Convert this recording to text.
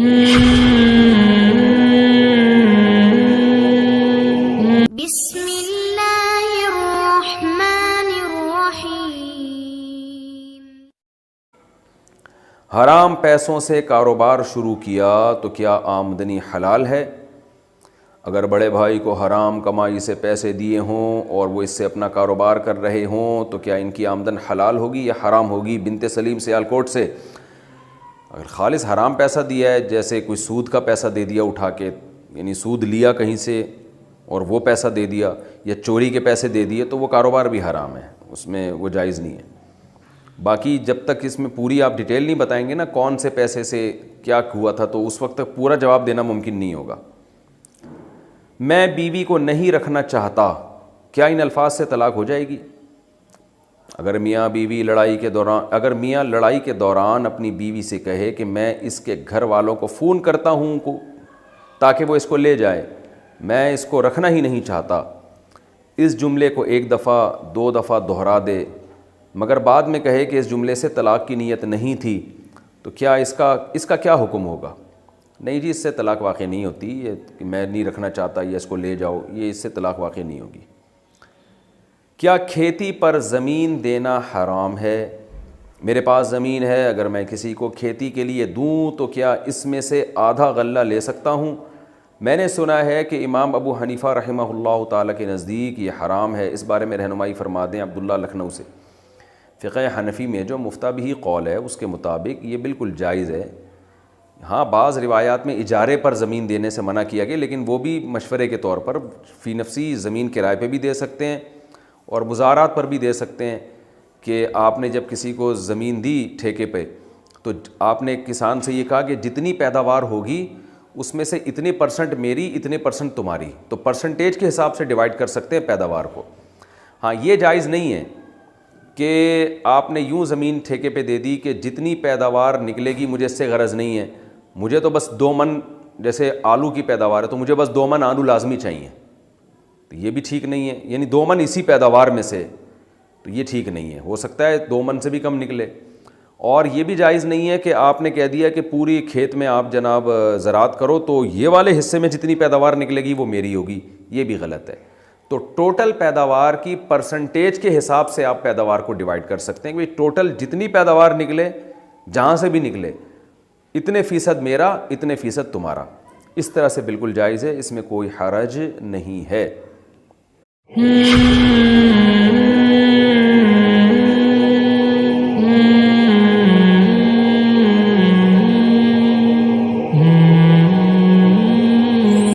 بسم اللہ الرحمن الرحیم۔ حرام پیسوں سے کاروبار شروع کیا تو کیا آمدنی حلال ہے؟ اگر بڑے بھائی کو حرام کمائی سے پیسے دیے ہوں اور وہ اس سے اپنا کاروبار کر رہے ہوں تو کیا ان کی آمدن حلال ہوگی یا حرام ہوگی؟ بنت سلیم سیالکوٹ سے۔ اگر خالص حرام پیسہ دیا ہے، جیسے کوئی سود کا پیسہ دے دیا اٹھا کے، یعنی سود لیا کہیں سے اور وہ پیسہ دے دیا، یا چوری کے پیسے دے دیے، تو وہ کاروبار بھی حرام ہے، اس میں وہ جائز نہیں ہے۔ باقی جب تک اس میں پوری آپ ڈیٹیل نہیں بتائیں گے نا کون سے پیسے سے کیا ہوا تھا، تو اس وقت تک پورا جواب دینا ممکن نہیں ہوگا۔ میں بیوی کو نہیں رکھنا چاہتا، کیا ان الفاظ سے طلاق ہو جائے گی؟ اگر میاں لڑائی کے دوران اپنی بیوی سے کہے کہ میں اس کے گھر والوں کو فون کرتا ہوں تاکہ وہ اس کو لے جائے، میں اس کو رکھنا ہی نہیں چاہتا، اس جملے کو ایک دفعہ دو دفعہ دہرا دے، مگر بعد میں کہے کہ اس جملے سے طلاق کی نیت نہیں تھی، تو کیا اس کا کیا حکم ہوگا؟ نہیں جی، اس سے طلاق واقع نہیں ہوتی، یہ کہ میں نہیں رکھنا چاہتا یا اس کو لے جاؤ، یہ اس سے طلاق واقع نہیں ہوگی۔ کیا کھیتی پر زمین دینا حرام ہے؟ میرے پاس زمین ہے، اگر میں کسی کو کھیتی کے لیے دوں تو کیا اس میں سے آدھا غلہ لے سکتا ہوں؟ میں نے سنا ہے کہ امام ابو حنیفہ رحمہ اللہ تعالیٰ کے نزدیک یہ حرام ہے، اس بارے میں رہنمائی فرما دیں۔ عبداللہ لکھنؤ سے۔ فقہ حنفی میں جو مفتبی قول ہے اس کے مطابق یہ بالکل جائز ہے۔ ہاں، بعض روایات میں اجارے پر زمین دینے سے منع کیا گیا، لیکن وہ بھی مشورے کے طور پر، فی نفسی زمین کرائے پہ بھی دے سکتے ہیں اور مزارات پر بھی دے سکتے ہیں، کہ آپ نے جب کسی کو زمین دی ٹھیکے پہ تو آپ نے کسان سے یہ کہا کہ جتنی پیداوار ہوگی اس میں سے اتنے پرسنٹ میری، اتنے پرسنٹ تمہاری، تو پرسنٹیج کے حساب سے ڈیوائڈ کر سکتے ہیں پیداوار کو۔ ہاں، یہ جائز نہیں ہے کہ آپ نے یوں زمین ٹھیکے پہ دے دی کہ جتنی پیداوار نکلے گی مجھے اس سے غرض نہیں ہے، مجھے تو بس 2 من، جیسے آلو کی پیداوار ہے تو مجھے بس 2 من آلو لازمی چاہیے، تو یہ بھی ٹھیک نہیں ہے، یعنی 2 من اسی پیداوار میں سے، تو یہ ٹھیک نہیں ہے، ہو سکتا ہے 2 من سے بھی کم نکلے۔ اور یہ بھی جائز نہیں ہے کہ آپ نے کہہ دیا کہ پوری کھیت میں آپ جناب زراعت کرو تو یہ والے حصے میں جتنی پیداوار نکلے گی وہ میری ہوگی، یہ بھی غلط ہے۔ تو ٹوٹل پیداوار کی پرسنٹیج کے حساب سے آپ پیداوار کو ڈیوائڈ کر سکتے ہیں کہ ٹوٹل جتنی پیداوار نکلے، جہاں سے بھی نکلے، اتنے فیصد میرا، اتنے فیصد تمہارا، اس طرح سے بالکل جائز ہے، اس میں کوئی حرج نہیں ہے۔